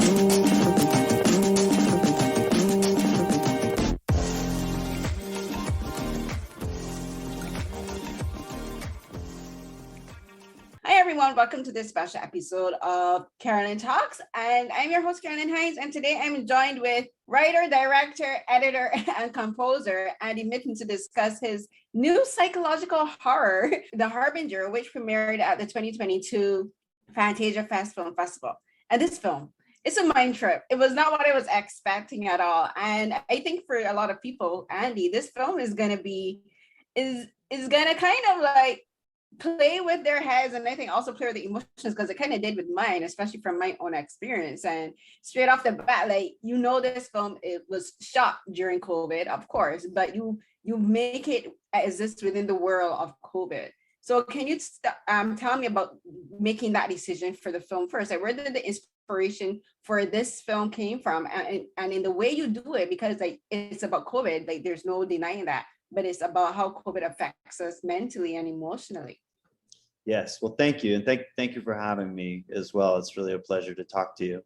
Hi everyone, welcome to this special episode of Carolyn Talks, and I'm your host Carolyn Hines, and today I'm joined with writer, director, editor, and composer Andy Mitton to discuss his new psychological horror, The Harbinger, which premiered at the 2022 Fantasia Film Festival. And this film, it's a mind trip. It was not what I was expecting at all, and I think for a lot of people, Andy, this film is gonna kind of like play with their heads, and I think also play with the emotions, because it kind of did with mine, especially from my own experience. And straight off the bat, like, this film, it was shot during COVID, of course, but you make it exist within the world of COVID. So can you tell me about making that decision for the film first? Like, where did the inspiration for this film came from, and in the way you do it, because like it's about COVID, like there's no denying that, but it's about how COVID affects us mentally and emotionally. Yes, well, thank you, and thank you for having me as well. It's really a pleasure to talk to you.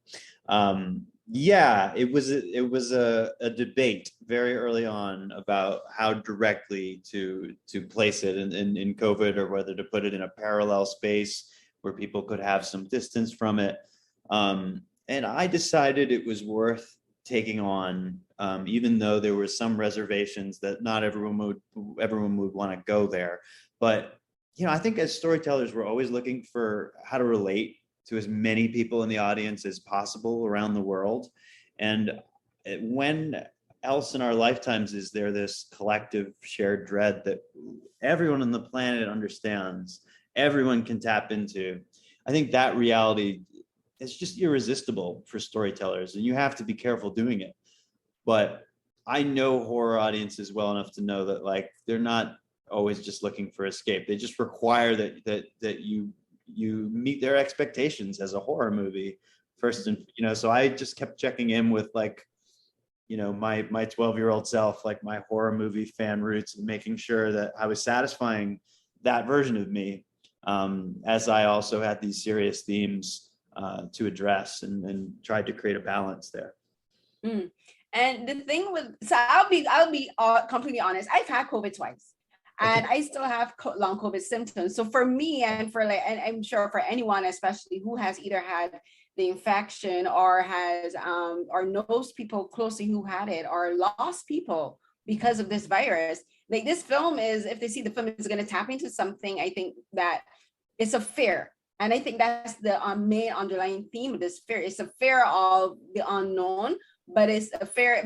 Yeah, it was a debate very early on about how directly to place it in COVID, or whether to put it in a parallel space where people could have some distance from it. And I decided it was worth taking on, even though there were some reservations that not everyone would want to go there. But I think as storytellers, we're always looking for how to relate to as many people in the audience as possible around the world. And when else in our lifetimes is there this collective shared dread that everyone on the planet understands, everyone can tap into? I think that reality is just irresistible for storytellers, and you have to be careful doing it. But I know horror audiences well enough to know that, like, they're not always just looking for escape. They just require that you meet their expectations as a horror movie first. And so I just kept checking in with, like, my 12-year-old self, like my horror movie fan roots, and making sure that I was satisfying that version of me, as I also had these serious themes to address, and tried to create a balance there. And the thing with, so I'll be completely honest, I've had COVID twice. And I still have long COVID symptoms. So for me, and I'm sure for anyone, especially who has either had the infection or has or knows people closely who had it, or lost people because of this virus, like, this film is, if they see the film, is going to tap into something. I think that it's a fear. And I think that's the main underlying theme of this fear. It's a fear of the unknown, but it's a fear,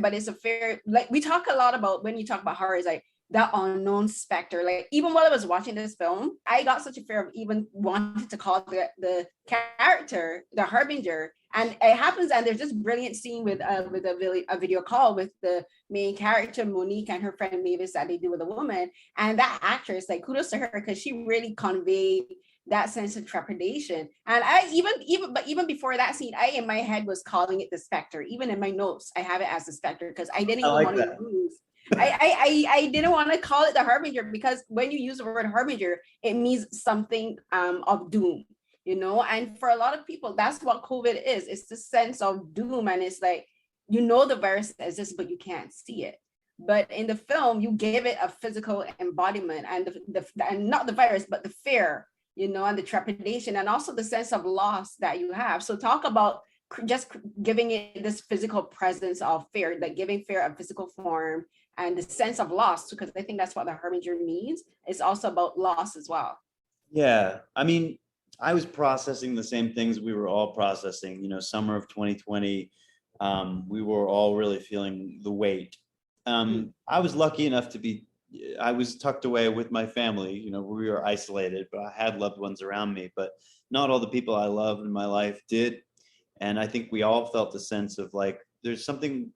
like we talk a lot about when you talk about horror, is like that unknown specter. Like, even while I was watching this film, I got such a fear of even wanting to call the character the Harbinger. And it happens, and there's this brilliant scene with a video call with the main character, Monique, and her friend Mavis, that they do with a woman. And that actress, like, kudos to her, because she really conveyed that sense of trepidation. And I even before that scene, I in my head was calling it the specter. Even in my notes, I have it as the specter, because I didn't even want to use. I didn't want to call it the Harbinger, because when you use the word Harbinger, it means something of doom, and for a lot of people, that's what COVID is. It's the sense of doom, and it's like, the virus exists, but you can't see it. But in the film, you give it a physical embodiment, and and not the virus, but the fear, and the trepidation, and also the sense of loss that you have. So talk about just giving it this physical presence of fear, like giving fear a physical form, and the sense of loss, because I think that's what the Harbinger means. It's also about loss as well. Yeah, I mean, I was processing the same things we were all processing. Summer of 2020, we were all really feeling the weight. I was lucky enough I was tucked away with my family. We were isolated, but I had loved ones around me. But not all the people I love in my life did. And I think we all felt a sense of, like, there's something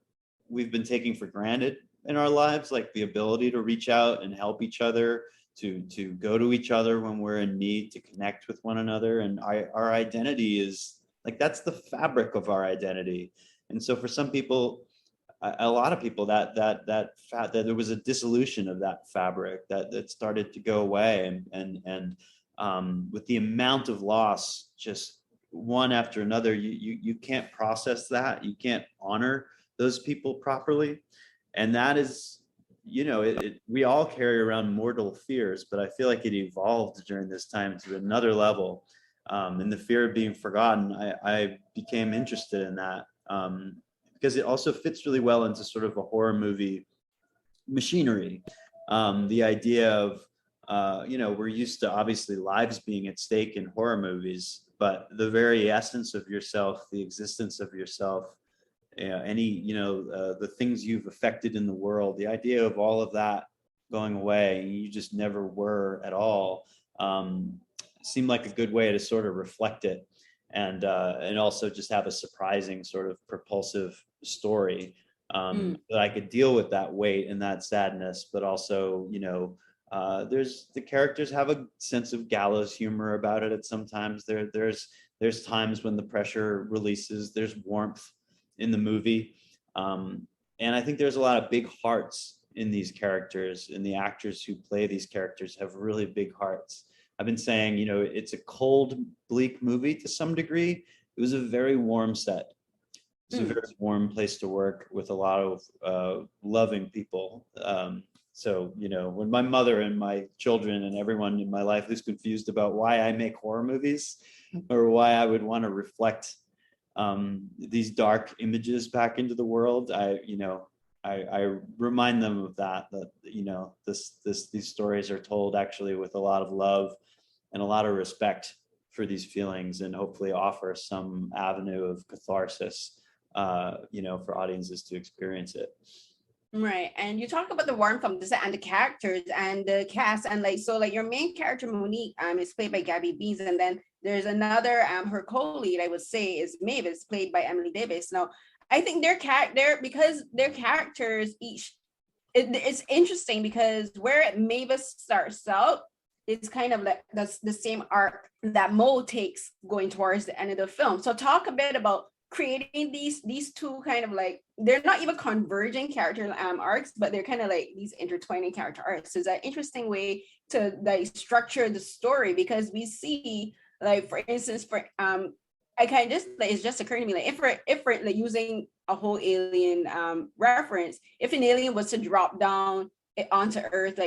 we've been taking for granted in our lives, like the ability to reach out and help each other, to go to each other when we're in need, to connect with one another. And our identity is, like, that's the fabric of our identity. And so for some people, a lot of people, that there was a dissolution of that fabric that started to go away, and with the amount of loss just one after another, you can't process that. You can't honor those people properly. And that is, we all carry around mortal fears, but I feel like it evolved during this time to another level. And the fear of being forgotten, I became interested in that, because it also fits really well into sort of a horror movie machinery. The idea of, we're used to obviously lives being at stake in horror movies, but the very essence of yourself, the existence of yourself, the things you've affected in the world, the idea of all of that going away, you just never were at all, seemed like a good way to sort of reflect it, and also just have a surprising sort of propulsive story, that I could deal with that weight and that sadness, but also, there's the characters have a sense of gallows humor about it. At sometimes there's times when the pressure releases. There's warmth in the movie, and I think there's a lot of big hearts in these characters, and the actors who play these characters have really big hearts. I've been saying, it's a cold, bleak movie to some degree. It was a very warm set. It's a very warm place to work with a lot of loving people. So, when my mother and my children and everyone in my life is confused about why I make horror movies or why I would want to reflect these dark images back into the world, I remind them of that these stories are told actually with a lot of love and a lot of respect for these feelings, and hopefully offer some avenue of catharsis, for audiences to experience it. Right. And you talk about the warmth of the set and the characters and the cast, and your main character Monique is played by Gabby Beans, and then there's another her co-lead, I would say, is Mavis, played by Emily Davis. Now I think because their characters it's interesting, because where Mavis starts out, it's kind of like that's the same arc that Mo takes going towards the end of the film. So talk a bit about creating these two kind of like, they're not even converging character arcs, but they're kind of like these intertwining character arcs. So it's an interesting way to structure the story, because we see, for instance, I kind of just it's just occurring to me, if we're using a whole alien reference, if an alien was to drop down onto Earth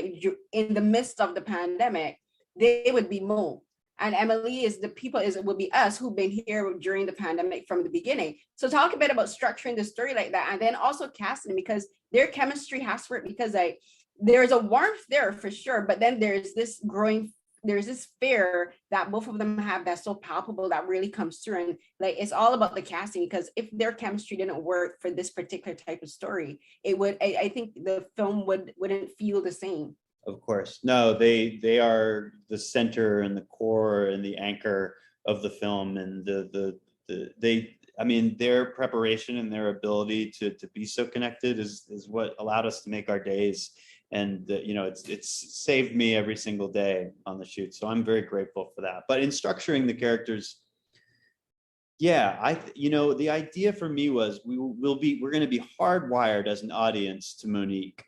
in the midst of the pandemic, they would be Mo. And Emily would be us who've been here during the pandemic from the beginning. So talk a bit about structuring the story like that, and then also casting, because their chemistry has to work, because there's a warmth there for sure, but then there's this fear that both of them have that's so palpable that really comes through, and it's all about the casting, because if their chemistry didn't work for this particular type of story, I think the film wouldn't feel the same. Of course. No, they are the center and the core and the anchor of the film, and their preparation and their ability to be so connected is what allowed us to make our days. And it's saved me every single day on the shoot. So I'm very grateful for that. But in structuring the characters, the idea for me was we're going to be hardwired as an audience to Monique.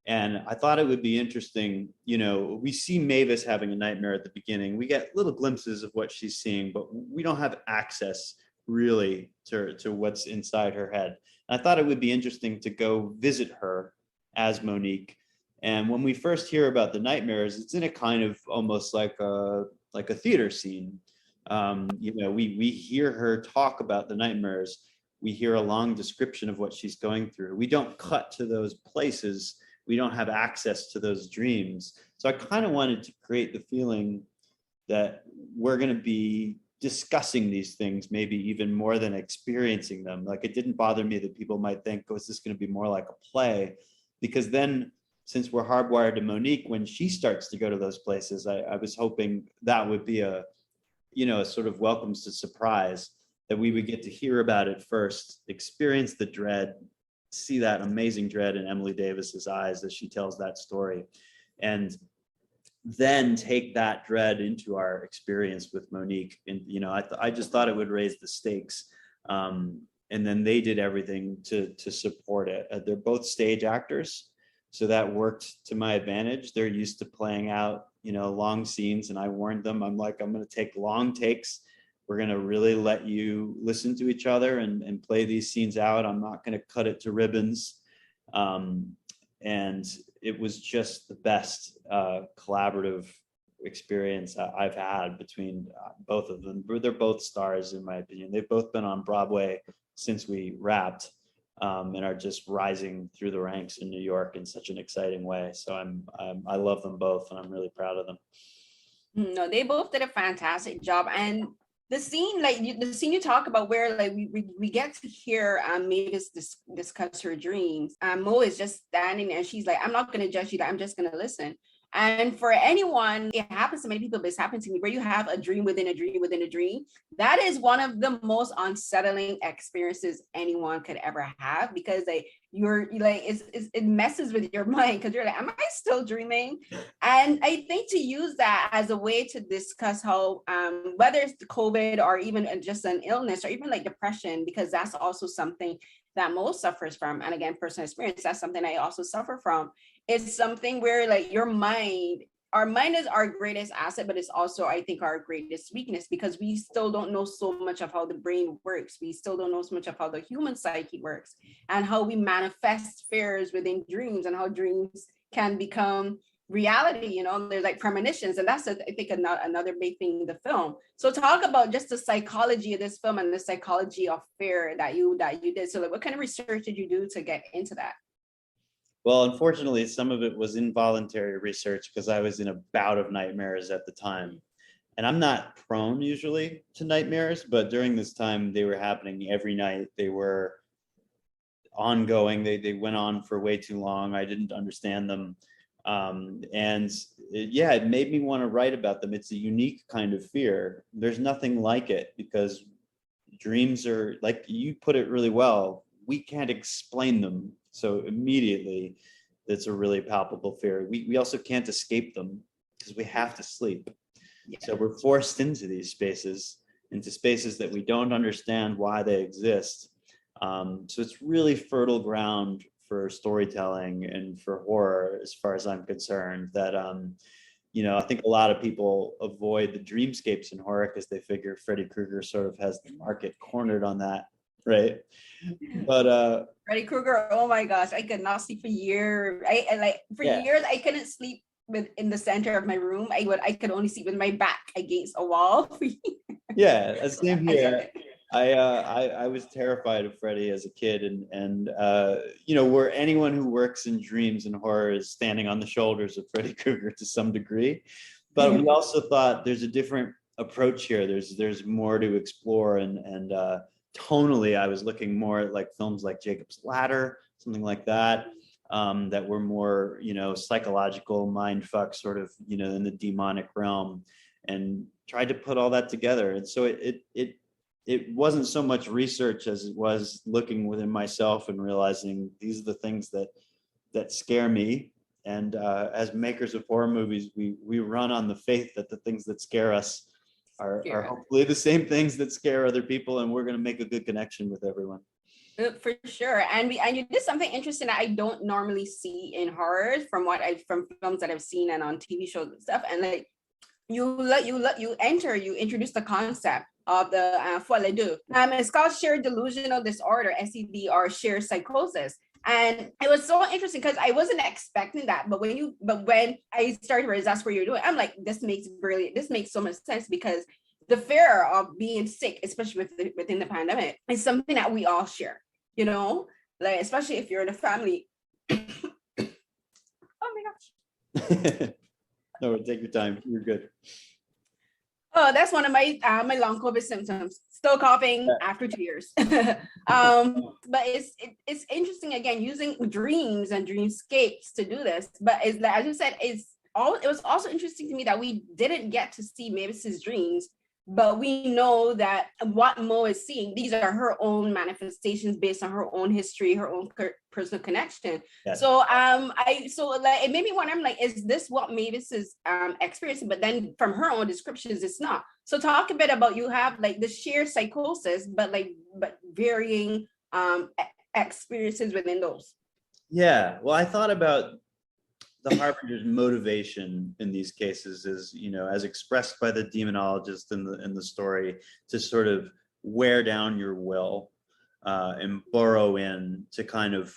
And I thought it would be interesting, we see Mavis having a nightmare at the beginning. We get little glimpses of what she's seeing, but we don't have access really to what's inside her head. And I thought it would be interesting to go visit her as Monique. And when we first hear about the nightmares, it's in a kind of almost like a theater scene. We hear her talk about the nightmares. We hear a long description of what she's going through. We don't cut to those places. We don't have access to those dreams. So I kind of wanted to create the feeling that we're going to be discussing these things, maybe even more than experiencing them. Like, it didn't bother me that people might think, oh, is this going to be more like a play? Because then, since we're hardwired to Monique, when she starts to go to those places, I was hoping that would be a sort of welcomes to surprise, that we would get to hear about it first, experience the dread, see that amazing dread in Emily Davis's eyes as she tells that story, and then take that dread into our experience with Monique. And I just thought it would raise the stakes, and then they did everything to support it. They're both stage actors, so that worked to my advantage. They're used to playing out long scenes, and I warned them, I'm going to take long takes we're going to really let you listen to each other and play these scenes out. I'm not going to cut it to ribbons. And it was just the best collaborative experience I've had between both of them. They're both stars, in my opinion. They've both been on Broadway since we wrapped, and are just rising through the ranks in New York in such an exciting way. So I love them both, and I'm really proud of them. No, they both did a fantastic job. And the scene, like the scene you talk about, where like we get to hear Mavis discuss her dreams. Mo is just standing there, and she's like, "I'm not going to judge you. I'm just going to listen." And for anyone, it happens to many people, but it's happened to me, where you have a dream within a dream within a dream. That is one of the most unsettling experiences anyone could ever have, because like it messes with your mind, because you're like, am I still dreaming? And I think to use that as a way to discuss how whether it's the COVID or even just an illness or even like depression, because that's also something that Mo suffers from. And again, personal experience, that's something I also suffer from. It's something where like our mind is our greatest asset, but it's also, I think, our greatest weakness, because we still don't know so much of how the brain works. We still don't know so much of how the human psyche works, and how we manifest fears within dreams, and how dreams can become reality. You know, there's like premonitions, and that's I think another big thing in the film. So talk about just the psychology of this film and the psychology of fear that you did. So like, what kind of research did you do to get into that? Well, unfortunately, some of it was involuntary research, because I was in a bout of nightmares at the time. And I'm not prone usually to nightmares, but during this time, they were happening every night. They were ongoing. They went on for way too long. I didn't understand them. It made me want to write about them. It's a unique kind of fear. There's nothing like it, because dreams are, like you put it really well, we can't explain them. So immediately, it's a really palpable fear. We also can't escape them, because we have to sleep. Yeah. So we're forced into these spaces, that we don't understand why they exist. So it's really fertile ground for storytelling and for horror, as far as I'm concerned. That I think a lot of people avoid the dreamscapes in horror because they figure Freddy Krueger sort of has the market cornered on that, right? But Freddy Krueger, oh my gosh, I could not sleep for years. Years I couldn't sleep in the center of my room. I could only sleep with my back against a wall. Yeah, same here. I was terrified of Freddy as a kid, and where anyone who works in dreams and horror is standing on the shoulders of Freddy Krueger to some degree. But we also thought there's a different approach here. There's more to explore, and tonally, I was looking more at like films like Jacob's Ladder, something like that, that were more, psychological mindfuck sort of, in the demonic realm, and tried to put all that together. And so it wasn't so much research as it was looking within myself and realizing these are the things that scare me. And as makers of horror movies, we run on the faith that the things that scare us are hopefully the same things that scare other people, and we're going to make a good connection with everyone. For sure. And you did something interesting that I don't normally see in horror from films that I've seen and on TV shows and stuff. And like you introduce the concept of the folie deux. It's called shared delusional disorder, SED, or shared psychosis. And it was so interesting because I wasn't expecting that. But when I started to realize that's what you're doing, I'm like, this makes so much sense, because the fear of being sick, especially within the pandemic, is something that we all share, like, especially if you're in a family. Oh my gosh. No, take your time. You're good. Oh, that's one of my long COVID symptoms. Still coughing after 2 years. But it's interesting, again, using dreams and dreamscapes to do this. But as you said, it was also interesting to me that we didn't get to see Mavis's dreams, but we know that what Mo is seeing, these are her own manifestations based on her own history, her own personal connection. Yes. So it made me wonder, I'm like, is this what Mavis is experiencing? But then from her own descriptions, it's not. So talk a bit about, you have like the shared psychosis, but varying experiences within those. Yeah, well, I thought about the Harbinger's motivation in these cases is, you know, as expressed by the demonologist in the story, to sort of wear down your will and burrow in to kind of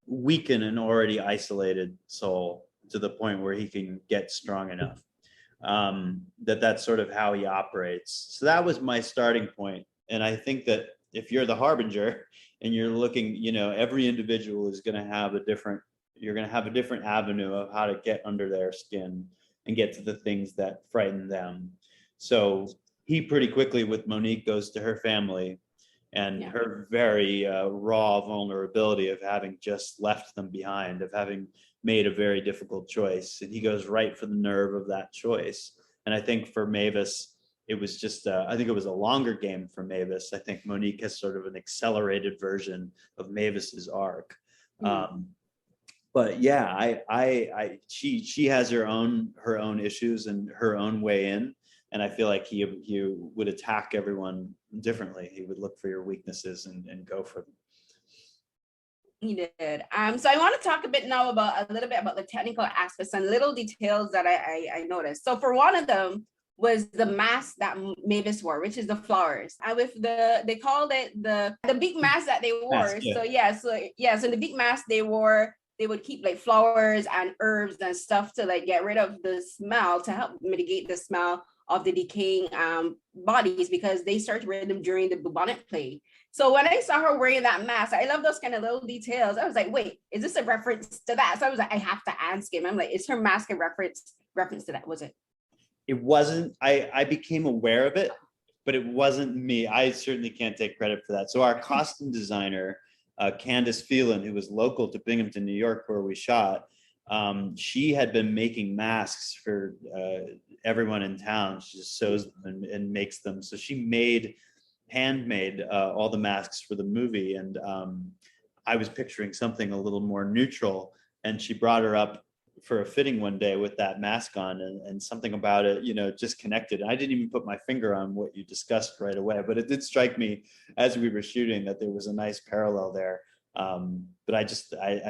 weaken an already isolated soul to the point where he can get strong enough. That's sort of how he operates. So that was my starting point. And I think that if you're the Harbinger and you're looking, you know, every individual is going to have a different, you're going to have a different avenue of how to get under their skin and get to the things that frighten them. So he pretty quickly with Monique goes to her family and her very raw vulnerability of having just left them behind, of having made a very difficult choice. And he goes right for the nerve of that choice. And I think for Mavis, it was just, I think it was a longer game for Mavis. I think Monique has sort of an accelerated version of Mavis's arc. But yeah, she has her own issues and her own way in. And I feel like he would attack everyone differently. He would look for your weaknesses and go for them. He did. So I want to talk a little bit about the technical aspects and little details that I noticed. So for one of them was the mask that Mavis wore, which is the flowers. And with they called it the big mask that they wore. Mask, so in the big mask they wore, they would keep like flowers and herbs and stuff to like get rid of the smell, to help mitigate the smell of the decaying bodies, because they started wearing them during the bubonic plague. So when I saw her wearing that mask, I love those kind of little details. I was like, wait, is this a reference to that? So I was like, I have to ask him. I'm like, is her mask a reference to that? Was it? It wasn't. I became aware of it, but it wasn't me. I certainly can't take credit for that. So our costume designer, Candace Phelan, who was local to Binghamton, New York, where we shot, she had been making masks for everyone in town. She just sews them and makes them. So she handmade all the masks for the movie. And I was picturing something a little more neutral. And she brought her up for a fitting one day with that mask on, and something about it, you know, just connected. I didn't even put my finger on what you discussed right away, but it did strike me as we were shooting that there was a nice parallel there. But I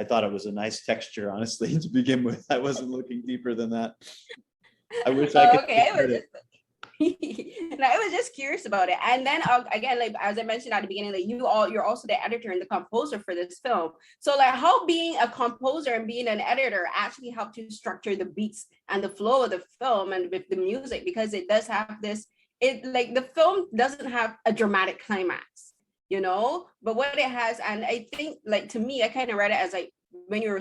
thought it was a nice texture, honestly, to begin with. I wasn't looking deeper than that. I wish I could. Okay. No, I was just curious about it. And then again, like as I mentioned at the beginning, like you're also the editor and the composer for this film. So like how being a composer and being an editor actually helped you structure the beats and the flow of the film and with the music, because it does have this, like the film doesn't have a dramatic climax, you know, but what it has, and I think like to me, I kind of read it as like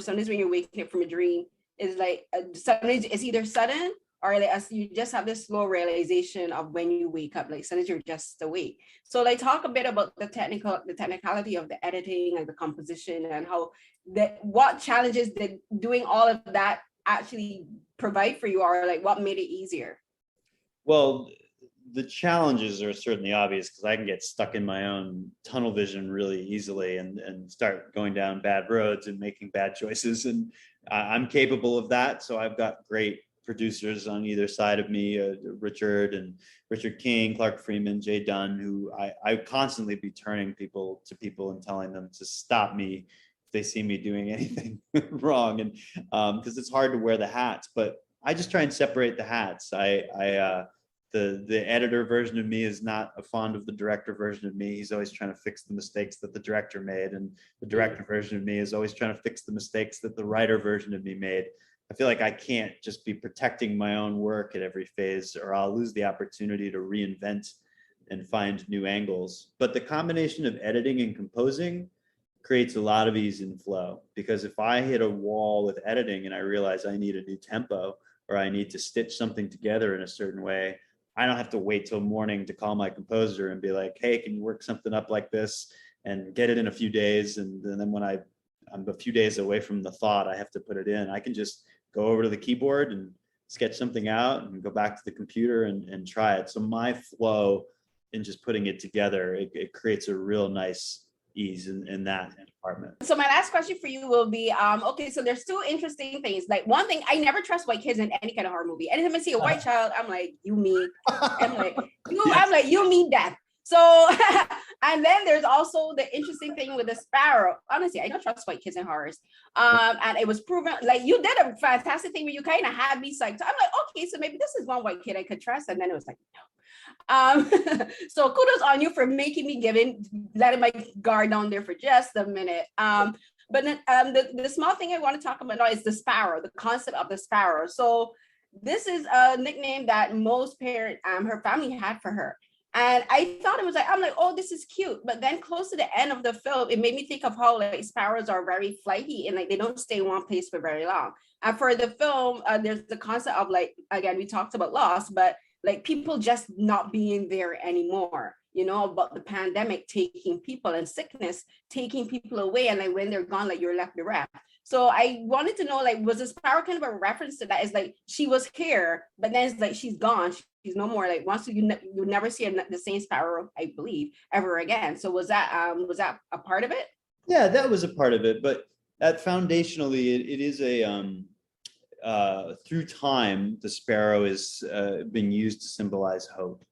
sometimes when you're waking up from a dream, is like sometimes it's either sudden or like as you just have this slow realization of when you wake up, like sometimes you're just awake. So like talk a bit about the technicality of the editing and the composition, and what challenges did doing all of that actually provide for you, or like what made it easier? Well, the challenges are certainly obvious, because I can get stuck in my own tunnel vision really easily and start going down bad roads and making bad choices. And I'm capable of that. So I've got great producers on either side of me, Richard King, Clark Freeman, Jay Dunn, who I constantly be turning people and telling them to stop me if they see me doing anything wrong. And because it's hard to wear the hats, but I just try and separate the hats. The editor version of me is not fond of the director version of me. He's always trying to fix the mistakes that the director made. And the director version of me is always trying to fix the mistakes that the writer version of me made. I feel like I can't just be protecting my own work at every phase, or I'll lose the opportunity to reinvent and find new angles. But the combination of editing and composing creates a lot of ease and flow, because if I hit a wall with editing and I realize I need a new tempo, or I need to stitch something together in a certain way, I don't have to wait till morning to call my composer and be like, hey, can you work something up like this and get it in a few days? And then when I'm a few days away from the thought, I have to put it in, I can just go over to the keyboard and sketch something out and go back to the computer and try it. So my flow in just putting it together, it creates a real nice ease in that department. So my last question for you will be, okay, so there's two interesting things. Like one thing, I never trust white kids in any kind of horror movie. Anytime I see a white child, I'm like, you mean death. So And then there's also the interesting thing with the sparrow. Honestly, I don't trust white kids in horrors. And it was proven, like, you did a fantastic thing where you kind of had me psyched. I'm like, okay, so maybe this is one white kid I could trust. And then it was like, no. So kudos on you for making me letting my guard down there for just a minute. But then the small thing I want to talk about now is the sparrow, the concept of the sparrow. So this is a nickname that most parents, her family had for her. And I thought it was like, I'm like, oh, this is cute. But then close to the end of the film, it made me think of how like sparrows are very flighty and like they don't stay in one place for very long. And for the film, there's the concept of like, again, we talked about loss, but like people just not being there anymore, you know, about the pandemic taking people and sickness taking people away. And like when they're gone, like you're left bereft. So I wanted to know, like, was the sparrow kind of a reference to that? It's like she was here, but then it's like she's gone. She's no more. Like once you never see the same sparrow, I believe, ever again. So was that a part of it? Yeah, that was a part of it. But at foundationally, it is a through time, the sparrow has been used to symbolize hope.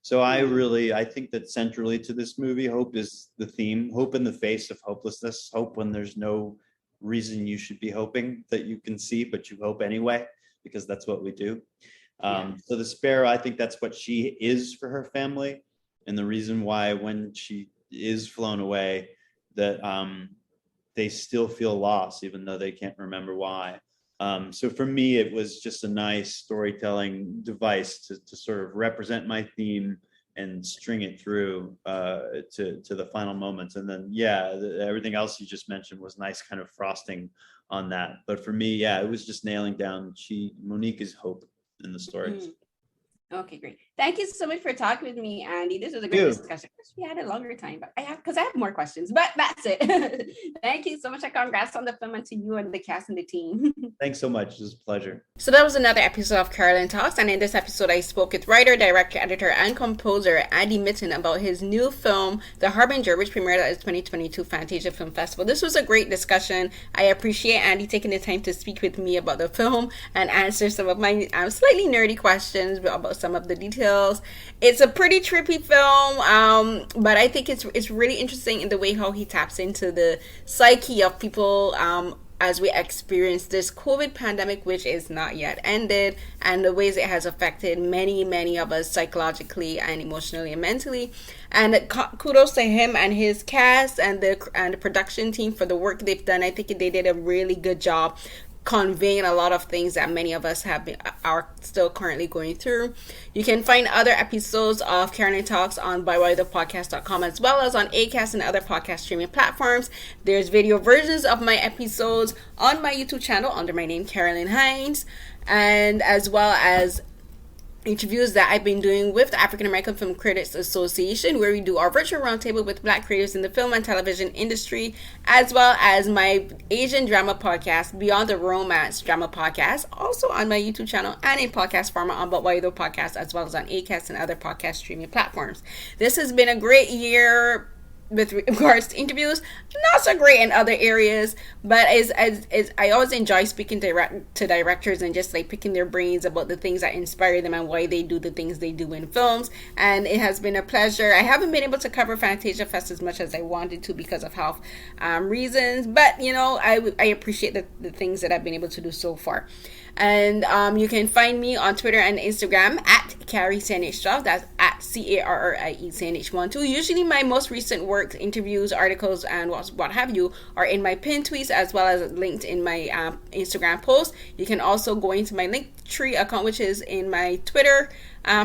So I think that centrally to this movie, hope is the theme. Hope in the face of hopelessness. Hope when there's no reason you should be hoping that you can see, but you hope anyway, because that's what we do. So the sparrow, I think that's what she is for her family. And the reason why when she is flown away, that they still feel lost, even though they can't remember why. So for me, it was just a nice storytelling device to sort of represent my theme and string it through to the final moments. And then, everything else you just mentioned was nice kind of frosting on that. But for me, it was just nailing down Monique is hope in the stories. Okay, great. Thank you so much for talking with me, Andy. This was a great discussion. We had a longer time, but I have more questions, but that's it. Thank you so much. Congrats on the film and to you and the cast and the team. Thanks so much. It was a pleasure. So that was another episode of Carolyn Talks. And in this episode, I spoke with writer, director, editor, and composer Andy Mitton about his new film, The Harbinger, which premiered at the 2022 Fantasia Film Festival. This was a great discussion. I appreciate Andy taking the time to speak with me about the film and answer some of my slightly nerdy questions about some of the details. It's a pretty trippy film, but I think it's really interesting in the way how he taps into the psyche of people as we experience this COVID pandemic, which is not yet ended, and the ways it has affected many of us psychologically and emotionally and mentally. And kudos to him and his cast and the production team for the work they've done. I think they did a really good job conveying a lot of things that many of us are still currently going through. You can find other episodes of Carolyn Talks on bywhythepodcast.com, as well as on Acast and other podcast streaming platforms. There's video versions of my episodes on my YouTube channel under my name, Carolyn Hines, and as well as interviews that I've been doing with the African American Film Critics Association, where we do our virtual roundtable with Black creatives in the film and television industry, as well as my Asian drama podcast, Beyond the Romance Drama Podcast, also on my YouTube channel and in podcast format on But Why The Podcast, as well as on Acast and other podcast streaming platforms. This has been a great year with regards to interviews, not so great in other areas, but as I always enjoy speaking to directors and just like picking their brains about the things that inspire them and why they do the things they do in films. And it has been a pleasure. I haven't been able to cover Fantasia Fest as much as I wanted to because of health reasons, but you know, I appreciate the things that I've been able to do so far. And you can find me on Twitter and Instagram at Carrie CNH12. That's at CARRIE CNH12. Usually my most recent work, interviews, articles, and what have you are in my pinned tweets, as well as linked in my Instagram post. You can also go into my Linktree account, which is in my Twitter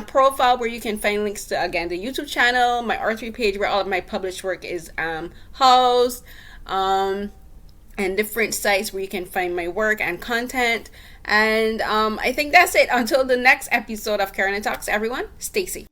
profile, where you can find links to, again, the YouTube channel, my R3 page, where all of my published work is housed, and different sites where you can find my work and content. And I think that's it. Until the next episode of Carolyn Talks, everyone, stay safe.